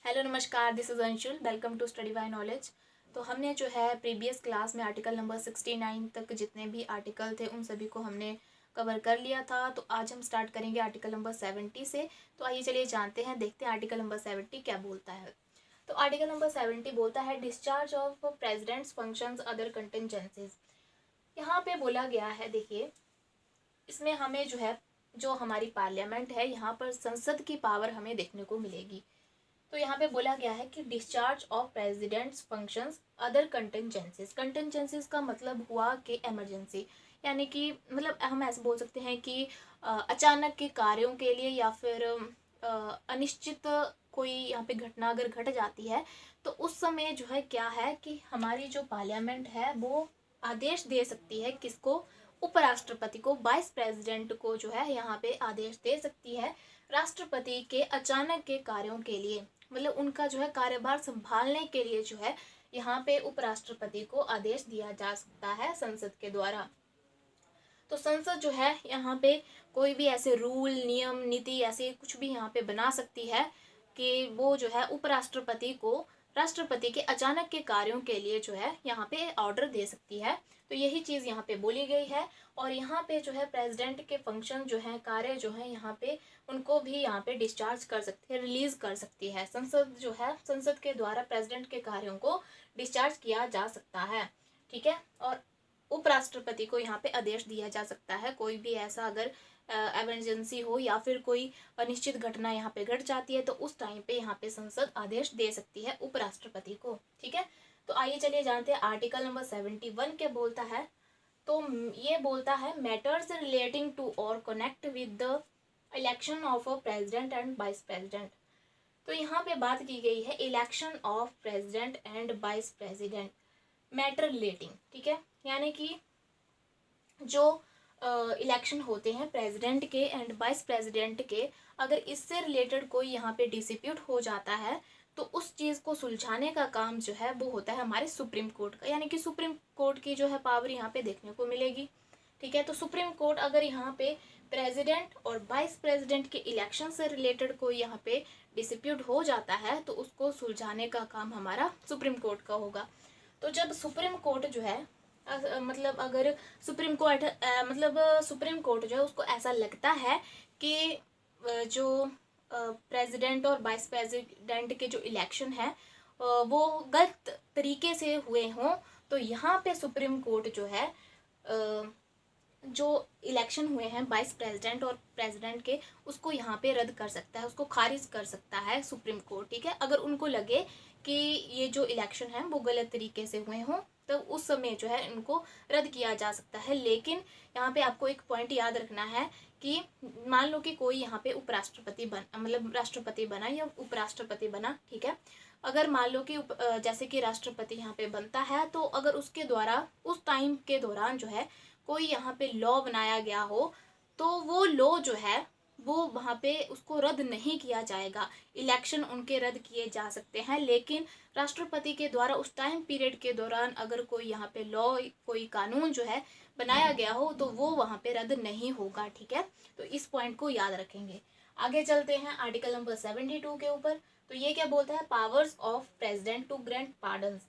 Hello नमस्कार, this is Anshul. Welcome to study by knowledge. तो हमने जो है प्रीवियस क्लास में आर्टिकल नंबर 69 तक जितने भी आर्टिकल थे उन सभी को हमने कवर कर लिया था। तो आज हम स्टार्ट करेंगे आर्टिकल नंबर 70 से। तो आइए चलिए जानते हैं, देखते हैं आर्टिकल नंबर 70 क्या बोलता है। तो आर्टिकल नंबर 70 बोलता है discharge of president's functions other contingencies. यहाँ पे बोला गया है, देखिए इसमें हमें जो है, जो हमारी पार्लियामेंट है, यहाँ पर संसद की पावर हमें देखने को मिलेगी। तो यहाँ पे बोला गया है कि discharge of president's functions other contingencies. Contingencies का मतलब हुआ कि इमरजेंसी, यानी कि मतलब हम ऐसे बोल सकते हैं कि अचानक के कार्यों के लिए या फिर अनिश्चित कोई यहाँ पे घटना अगर घट जाती है तो उस समय जो है क्या है कि हमारी जो पार्लियामेंट है वो आदेश दे सकती है, किसको? उपराष्ट्रपति को, वाइस प्रेसिडेंट को जो है यहाँ पे आदेश दे सकती है राष्ट्रपति के अचानक के कार्यों के लिए, मतलब उनका जो है कार्यभार संभालने के लिए जो है यहाँ पे उपराष्ट्रपति को आदेश दिया जा सकता है संसद के द्वारा। तो संसद जो है यहाँ पे कोई भी ऐसे रूल, नियम, नीति ऐसे कुछ भी यहाँ पे बना सकती है कि वो जो है उपराष्ट्रपति को राष्ट्रपति के अचानक के कार्यों के लिए जो है यहाँ पे ऑर्डर दे सकती है। तो यही चीज़ यहाँ पे बोली गई है। और यहाँ पे जो है प्रेसिडेंट के फंक्शन जो है, कार्य जो है यहाँ पे, उनको भी यहाँ पे डिस्चार्ज कर सकती है, रिलीज कर सकती है संसद जो है। संसद के द्वारा प्रेसिडेंट के कार्यों को डिस्चार्ज किया जा सकता है, ठीक है। और उपराष्ट्रपति को यहाँ पे आदेश दिया जा सकता है, कोई भी ऐसा अगर इमरजेंसी हो या फिर कोई अनिश्चित घटना यहाँ पे घट जाती है तो उस टाइम पे यहाँ पे संसद आदेश दे सकती है उपराष्ट्रपति को, ठीक है। तो आइए चलिए जानते हैं आर्टिकल नंबर 71 क्या बोलता है। तो ये बोलता है मैटर्स रिलेटिंग टू और connect with the election of a president and vice president. तो यहाँ पे बात की गई है election of president and vice president, matter relating, ठीक है। यानी कि जो इलेक्शन होते हैं प्रेसिडेंट के एंड वाइस प्रेसिडेंट के, अगर इससे रिलेटेड कोई यहाँ पे डिस्प्यूट हो जाता है तो उस चीज़ को सुलझाने का काम जो है वो होता है हमारे सुप्रीम कोर्ट का, यानी कि सुप्रीम कोर्ट की जो है पावर यहाँ पे देखने को मिलेगी, ठीक है। तो सुप्रीम कोर्ट अगर यहाँ पे प्रेसिडेंट और वाइस प्रेसिडेंट के इलेक्शन से रिलेटेड कोई यहाँ पे डिस्प्यूट हो जाता है तो उसको सुलझाने का काम हमारा सुप्रीम कोर्ट का होगा। तो जब सुप्रीम कोर्ट जो है मतलब अगर सुप्रीम कोर्ट सुप्रीम कोर्ट जो है उसको ऐसा लगता है कि जो प्रेसिडेंट और वाइस प्रेसिडेंट के जो इलेक्शन है वो गलत तरीके से हुए हों, तो यहाँ पे सुप्रीम कोर्ट जो है जो इलेक्शन हुए हैं वाइस प्रेसिडेंट और प्रेसिडेंट के, उसको यहाँ पे रद्द कर सकता है, उसको खारिज कर सकता है सुप्रीम कोर्ट, ठीक है। अगर उनको लगे कि ये जो इलेक्शन है वो गलत तरीके से हुए हों तो उस समय जो है इनको रद्द किया जा सकता है। लेकिन यहाँ पे आपको एक पॉइंट याद रखना है कि मान लो कि कोई यहाँ पे उपराष्ट्रपति मतलब राष्ट्रपति बना या उपराष्ट्रपति बना, ठीक है। अगर मान लो कि जैसे कि राष्ट्रपति यहाँ पे बनता है तो अगर उसके द्वारा उस टाइम के दौरान जो है कोई यहाँ पे लॉ बनाया गया हो तो वो लॉ जो है वो वहाँ पे उसको रद्द नहीं किया जाएगा। इलेक्शन उनके रद्द किए जा सकते हैं, लेकिन राष्ट्रपति के द्वारा उस टाइम पीरियड के दौरान अगर कोई यहाँ पे लॉ, कोई कानून जो है बनाया गया हो तो वो वहाँ पे रद्द नहीं होगा, ठीक है। तो इस पॉइंट को याद रखेंगे। आगे चलते हैं आर्टिकल नंबर 72 के ऊपर। तो ये क्या बोलता है, powers of president to grant pardons.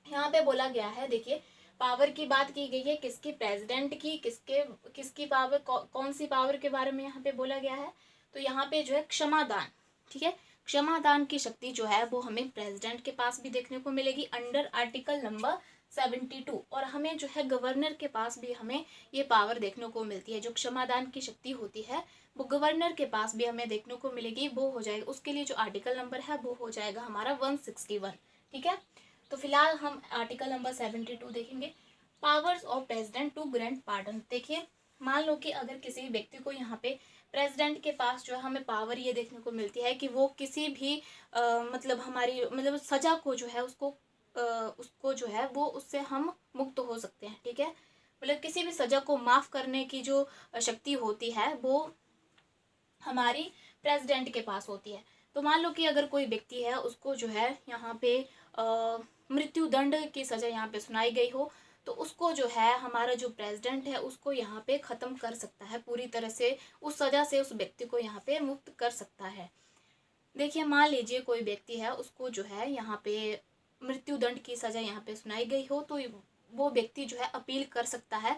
यहाँ पे बोला गया है, देखिए पावर की बात की गई है, किसकी? प्रेसिडेंट की। किसकी पावर? कौन सी पावर के बारे में यहाँ पे बोला गया है? तो यहाँ पे जो है क्षमादान, ठीक है। क्षमादान की शक्ति जो है वो हमें प्रेसिडेंट के पास भी देखने को मिलेगी अंडर आर्टिकल नंबर 72, और हमें जो है गवर्नर के पास भी हमें ये पावर देखने को मिलती है। जो क्षमादान की शक्ति होती है वो गवर्नर के पास भी हमें देखने को मिलेगी। वो हो जाएगा, उसके लिए जो आर्टिकल नंबर है वो हो जाएगा हमारा 161, ठीक है। तो फिलहाल हम आर्टिकल नंबर 72 देखेंगे, powers of president to grant pardon. देखिए मान लो कि अगर किसी व्यक्ति को यहाँ पे प्रेसिडेंट के पास जो है हमें पावर ये देखने को मिलती है कि वो किसी भी मतलब हमारी मतलब सजा को जो है उसको जो है वो उससे हम मुक्त हो सकते हैं, ठीक है। मतलब किसी भी सजा को माफ करने की जो शक्ति होती है वो हमारी प्रेसिडेंट के पास होती है। तो मान लो कि अगर कोई व्यक्ति है उसको जो है यहाँ पे मृत्यु दंड की सजा यहाँ पे सुनाई गई हो तो उसको जो है हमारा जो प्रेसिडेंट है उसको यहाँ पे ख़त्म कर सकता है, पूरी तरह से उस सजा से उस व्यक्ति को यहाँ पे मुक्त कर सकता है। देखिए, मान लीजिए कोई व्यक्ति है, उसको जो है यहाँ पे मृत्युदंड की सज़ा यहाँ पे सुनाई गई हो, तो वो व्यक्ति जो है अपील कर सकता है,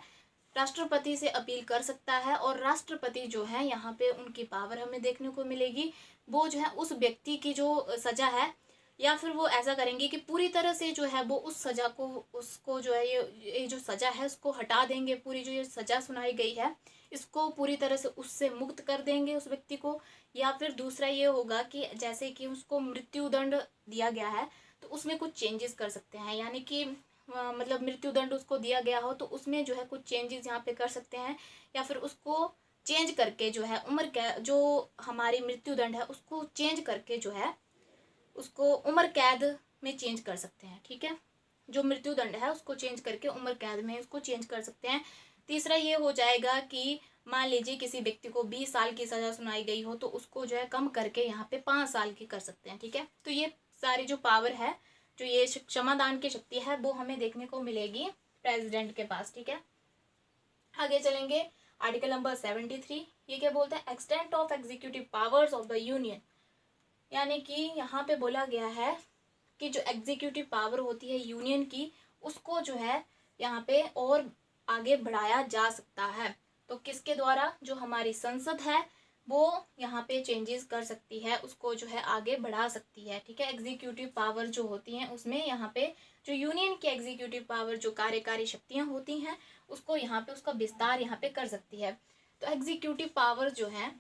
राष्ट्रपति से अपील कर सकता है, और राष्ट्रपति जो है यहाँ पे उनकी पावर हमें देखने को मिलेगी। वो जो है उस व्यक्ति की जो सज़ा है, या फिर वो ऐसा करेंगे कि पूरी तरह से जो है वो उस सज़ा को, उसको जो है ये जो सज़ा है उसको हटा देंगे। पूरी जो ये सज़ा सुनाई गई है इसको पूरी तरह से उससे मुक्त कर देंगे उस व्यक्ति को। या फिर दूसरा ये होगा कि जैसे कि उसको मृत्युदंड दिया गया है तो उसमें कुछ चेंजेस कर सकते हैं, यानी कि मतलब मृत्युदंड उसको दिया गया हो तो उसमें जो है कुछ चेंजेस यहाँ पे कर सकते हैं, या फिर उसको चेंज करके जो है उम्र कैद, जो हमारी मृत्युदंड है उसको चेंज करके जो है उसको उम्र कैद में चेंज कर सकते हैं। ठीक है, जो मृत्युदंड है उसको चेंज करके उम्र कैद में उसको चेंज कर सकते हैं। तीसरा ये हो जाएगा कि मान लीजिए किसी व्यक्ति को 20 साल की सज़ा सुनाई गई हो तो उसको जो है कम करके यहाँ पे 5 साल की कर सकते हैं। ठीक है, तो ये सारी जो पावर है, जो ये क्षमादान की शक्ति है, वो हमें देखने को मिलेगी प्रेसिडेंट के पास। ठीक है, आगे चलेंगे। आर्टिकल नंबर 73, ये क्या बोलता है? Extent of executive powers of the union, यानी कि यहाँ पे बोला गया है कि जो एग्जीक्यूटिव पावर होती है यूनियन की, उसको जो है यहाँ पे और आगे बढ़ाया जा सकता है। तो किसके द्वारा? जो हमारी संसद है वो यहाँ पे चेंजेस कर सकती है, उसको जो है आगे बढ़ा सकती है। ठीक है, एग्जीक्यूटिव पावर जो होती हैं उसमें यहाँ पे जो यूनियन की एग्जीक्यूटिव पावर, जो कार्यकारी शक्तियाँ होती हैं, उसको यहाँ पे उसका विस्तार यहाँ पे कर सकती है। तो एग्जीक्यूटिव पावर जो है,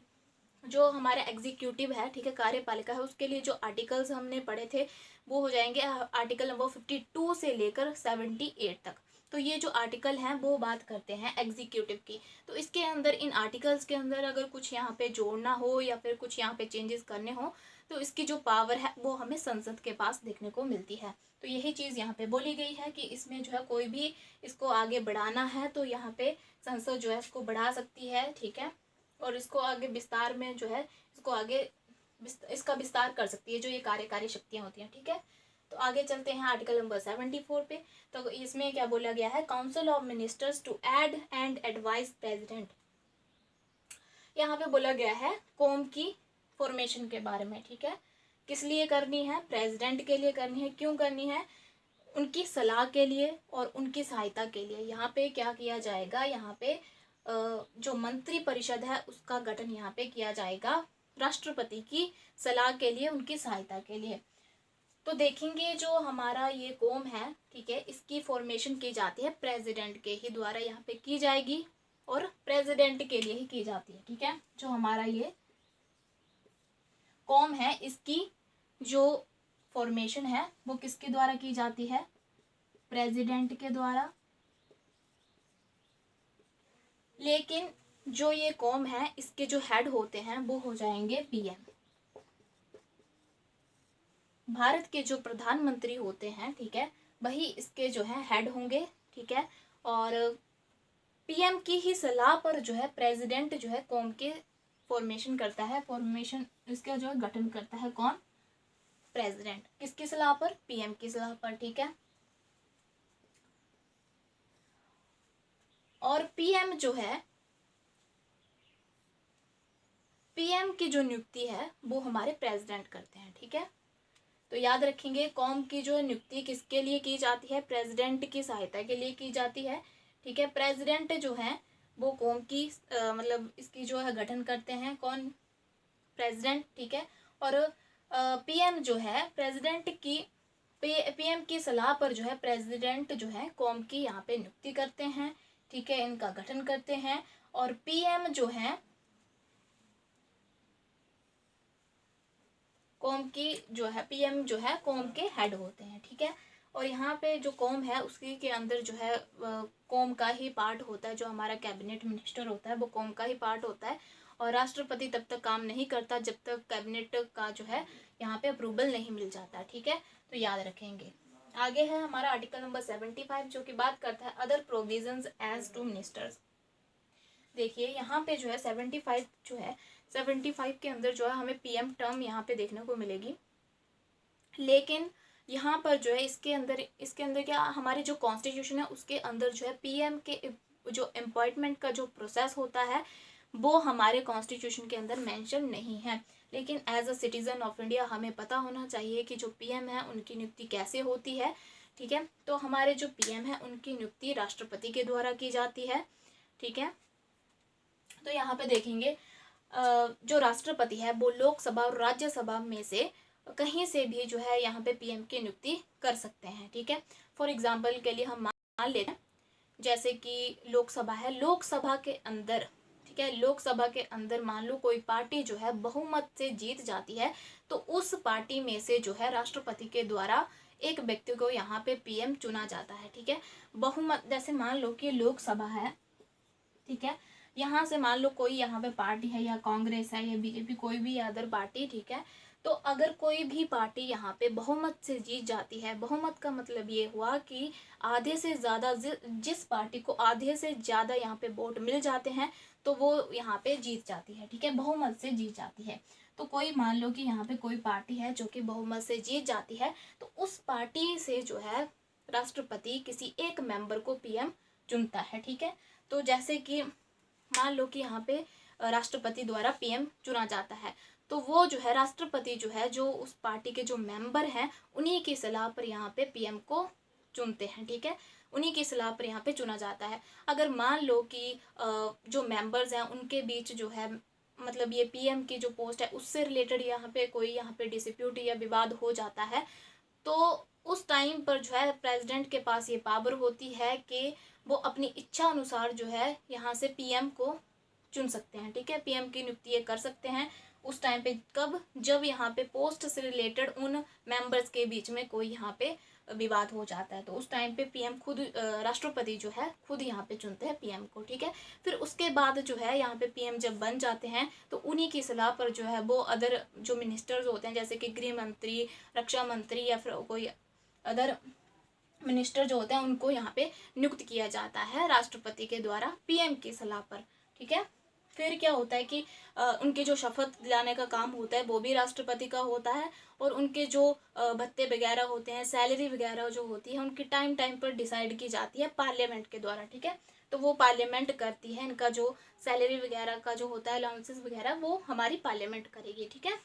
जो हमारा एग्जीक्यूटिव है, ठीक है, कार्यपालिका है, उसके लिए जो आर्टिकल्स हमने पढ़े थे वो हो जाएंगे आर्टिकल नंबर 52 से लेकर 78 तक। तो ये जो आर्टिकल हैं वो बात करते हैं एग्जीक्यूटिव की। तो इसके अंदर, इन आर्टिकल्स के अंदर अगर कुछ यहाँ पे जोड़ना हो या फिर कुछ यहाँ पे चेंजेस करने हो तो इसकी जो पावर है वो हमें संसद के पास देखने को मिलती है। तो यही चीज़ यहाँ पे बोली गई है कि इसमें जो है कोई भी इसको आगे बढ़ाना है तो यहाँ पे संसद जो है इसको बढ़ा सकती है। ठीक है, और इसको आगे विस्तार में जो है इसको आगे इसका विस्तार कर सकती है, जो ये कार्यकारी शक्तियाँ होती हैं। ठीक है, तो आगे चलते हैं आर्टिकल नंबर 74 पे। तो इसमें क्या बोला गया है? Council of ministers to aid and advise president. यहाँ पे बोला गया है कौम की फॉर्मेशन के बारे में। ठीक है, किस लिए करनी है? प्रेसिडेंट के लिए करनी है। क्यों करनी है? उनकी सलाह के लिए और उनकी सहायता के लिए। यहाँ पे क्या किया जाएगा? यहाँ पे जो मंत्री परिषद है उसका गठन यहाँ पे किया जाएगा राष्ट्रपति की सलाह के लिए, उनकी सहायता के लिए। तो देखेंगे जो हमारा ये कौम है, ठीक है, इसकी फॉर्मेशन की जाती है प्रेसिडेंट के ही द्वारा यहाँ पे की जाएगी, और प्रेसिडेंट के लिए ही की जाती है। ठीक है, जो हमारा ये कौम है इसकी जो फॉर्मेशन है वो किसके द्वारा की जाती है? प्रेसिडेंट के द्वारा। लेकिन जो ये कौम है इसके जो हेड होते हैं वो हो जाएंगे पीएम। भारत के जो प्रधानमंत्री होते हैं, ठीक है, वही इसके जो है हेड होंगे। ठीक है, और पीएम की ही सलाह पर जो है प्रेसिडेंट जो है कौम के फॉर्मेशन करता है, फॉर्मेशन इसका जो है गठन करता है कौन? प्रेसिडेंट। किसकी सलाह पर? पीएम की सलाह पर। ठीक है, और पीएम जो है, पीएम की जो नियुक्ति है वो हमारे प्रेसिडेंट करते हैं। ठीक है, तो याद रखेंगे कौम की जो नियुक्ति किसके लिए की जाती है? प्रेसिडेंट की सहायता के लिए की जाती है। ठीक है, प्रेसिडेंट जो है वो कौम की मतलब इसकी जो है गठन करते हैं कौन? प्रेसिडेंट। ठीक है, और पीएम जो है प्रेसिडेंट की पीएम की सलाह पर जो है प्रेसिडेंट जो है कौम की यहाँ पे नियुक्ति करते हैं। ठीक है, इनका गठन करते हैं, और पीएम जो है कौम की जो है, पीएम जो है कौम के हेड होते हैं। ठीक है, और यहाँ पे जो कौम है उसकी के अंदर जो है कौम का ही पार्ट होता है। जो हमारा कैबिनेट मिनिस्टर होता है वो कौम का ही पार्ट होता है, और राष्ट्रपति तब तक काम नहीं करता जब तक कैबिनेट का जो है यहाँ पे अप्रूवल नहीं मिल जाता। ठीक है, तो याद रखेंगे। आगे है हमारा आर्टिकल नंबर 75 जो कि बात करता है other provisions as to ministers. देखिए यहाँ पे जो है 75 जो है 75 के अंदर जो है हमें पीएम टर्म यहाँ पे देखने को मिलेगी। लेकिन यहाँ पर जो है इसके अंदर क्या, हमारे जो कॉन्स्टिट्यूशन है उसके अंदर जो है पीएम के जो अपॉइंटमेंट का जो प्रोसेस होता है वो हमारे कॉन्स्टिट्यूशन के अंदर मेंशन नहीं है। लेकिन as a citizen of India हमें पता होना चाहिए कि जो पीएम है उनकी नियुक्ति कैसे होती है, ठीक है। तो हमारे जो पीएम है उनकी नियुक्ति राष्ट्रपति के द्वारा की जाती है, ठीक है। तो यहाँ पे देखेंगे जो राष्ट्रपति है वो लोकसभा और राज्यसभा में से कहीं से भी जो है यहाँ पे पीएम की नियुक्ति कर सकते हैं, ठीक है। फॉर एग्जाम्पल के लिए हम मान लेते हैं जैसे कि लोकसभा है, लोकसभा के अंदर, ठीक है, लोकसभा के अंदर मान लो कोई पार्टी जो है बहुमत से जीत जाती है तो उस पार्टी में से जो है राष्ट्रपति के द्वारा एक व्यक्ति को यहाँ पे पीएम चुना जाता है, ठीक है। बहुमत, जैसे मान लो कि लोकसभा है, ठीक है, यहाँ से मान लो कोई यहाँ पे पार्टी है या कांग्रेस है या बीजेपी, कोई भी अदर पार्टी, ठीक है। तो अगर कोई भी पार्टी यहाँ पे बहुमत से जीत जाती है, बहुमत का मतलब ये हुआ कि आधे से ज़्यादा, जिस पार्टी को आधे से ज़्यादा यहाँ पे वोट मिल जाते हैं तो वो यहाँ पे जीत जाती है, ठीक है, बहुमत से जीत जाती है। तो कोई मान लो कि यहाँ पे कोई पार्टी है जो कि बहुमत से जीत जाती है तो उस पार्टी से जो है राष्ट्रपति किसी एक मेंबर को पीएम चुनता है, ठीक है। तो जैसे कि मान लो कि यहाँ पे राष्ट्रपति द्वारा पीएम चुना जाता है तो वो जो है राष्ट्रपति जो है जो उस पार्टी के जो मेंबर हैं उन्हीं की सलाह पर यहाँ पे पीएम को चुनते हैं, ठीक है, उन्हीं की सलाह पर यहाँ पे चुना जाता है। अगर मान लो कि जो मेंबर्स हैं उनके बीच जो है मतलब ये पीएम की जो पोस्ट है उससे रिलेटेड यहाँ पे कोई यहाँ पे डिस्प्यूट या विवाद हो जाता है तो उस टाइम पर जो है प्रेसिडेंट के पास ये पावर होती है कि वो अपनी इच्छा अनुसार जो है यहाँ से पीएम को चुन सकते हैं, ठीक है, पीएम की नियुक्ति ये कर सकते हैं उस टाइम पे, कब, जब यहाँ पे पोस्ट से रिलेटेड उन मेंबर्स के बीच में कोई यहाँ पे विवाद हो जाता है तो उस टाइम पे पीएम खुद, राष्ट्रपति जो है खुद यहाँ पे चुनते हैं पीएम को, ठीक है। फिर उसके बाद जो है यहाँ पे पीएम जब बन जाते हैं तो उन्हीं की सलाह पर जो है वो अदर जो मिनिस्टर्स होते हैं जैसे कि गृह मंत्री, रक्षा मंत्री या फिर कोई अदर मिनिस्टर जो होते हैं उनको यहाँ पे नियुक्त किया जाता है राष्ट्रपति के द्वारा पीएम की सलाह पर, ठीक है। फिर क्या होता है कि उनके जो शपथ दिलाने का काम होता है वो भी राष्ट्रपति का होता है और उनके जो भत्ते वगैरह होते हैं, सैलरी वगैरह जो होती है उनकी टाइम टाइम पर डिसाइड की जाती है पार्लियामेंट के द्वारा, ठीक है। तो वो पार्लियामेंट करती है, इनका जो सैलरी वगैरह का जो होता है अलाउंसेस वगैरह वो हमारी पार्लियामेंट करेगी, ठीक है।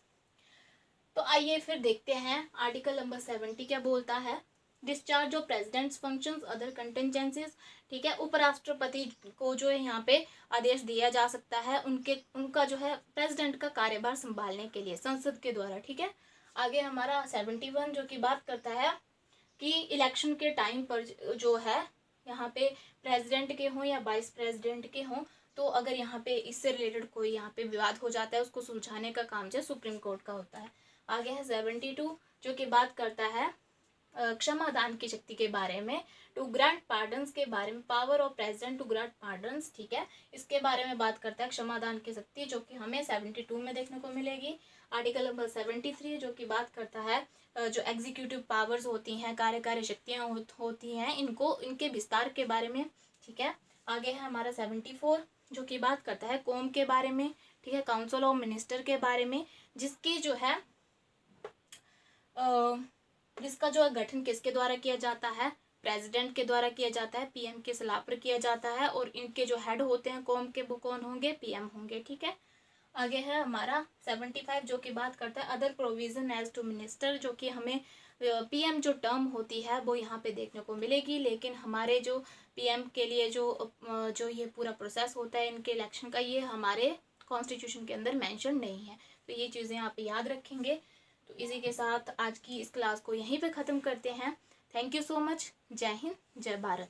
तो आइए फिर देखते हैं आर्टिकल नंबर 70 क्या बोलता है। Discharge of president's functions other contingencies, ठीक है, उपराष्ट्रपति को जो है यहाँ पे आदेश दिया जा सकता है उनका जो है प्रेसिडेंट का कार्यभार संभालने के लिए संसद के द्वारा, ठीक है। आगे हमारा 71 जो कि बात करता है कि इलेक्शन के टाइम पर जो है यहाँ पे प्रेसिडेंट के हों या वाइस प्रेसिडेंट के हों तो अगर यहाँ पे इससे रिलेटेड कोई यहाँ पे विवाद हो जाता है उसको सुलझाने का काम जो सुप्रीम कोर्ट का होता है। आगे है 72 जो कि बात करता है क्षमा दान की शक्ति के बारे में, टू ग्रांट पार्डन्स के बारे में, power of president to grant pardons, ठीक है, इसके बारे में बात करता है क्षमा दान की शक्ति जो कि हमें 72 में देखने को मिलेगी। आर्टिकल नंबर 73 जो कि बात करता है जो एग्जीक्यूटिव पावर्स होती हैं, कार्यकारी शक्तियाँ होती हैं इनके विस्तार के बारे में, ठीक है। आगे है हमारा 74 जो कि बात करता है कॉम के बारे में, ठीक है, काउंसिल ऑफ मिनिस्टर के बारे में जिसकी जो है जिसका जो गठन किसके द्वारा किया जाता है, प्रेसिडेंट के द्वारा किया जाता है, पीएम की सलाह पर किया जाता है और इनके जो हेड होते हैं कॉम के वो कौन होंगे, पीएम होंगे, ठीक है। आगे है हमारा 75 जो कि बात करता है other provision as to minister, जो कि हमें पीएम जो टर्म होती है वो यहाँ पे देखने को मिलेगी, लेकिन हमारे जो पीएम के लिए जो ये पूरा प्रोसेस होता है इनके इलेक्शन का ये हमारे कॉन्स्टिट्यूशन के अंदर मेंशन नहीं है, तो ये चीज़ें आप याद रखेंगे। तो इसी के साथ आज की इस क्लास को यहीं पे ख़त्म करते हैं। Thank you so much. जय हिंद, जय भारत।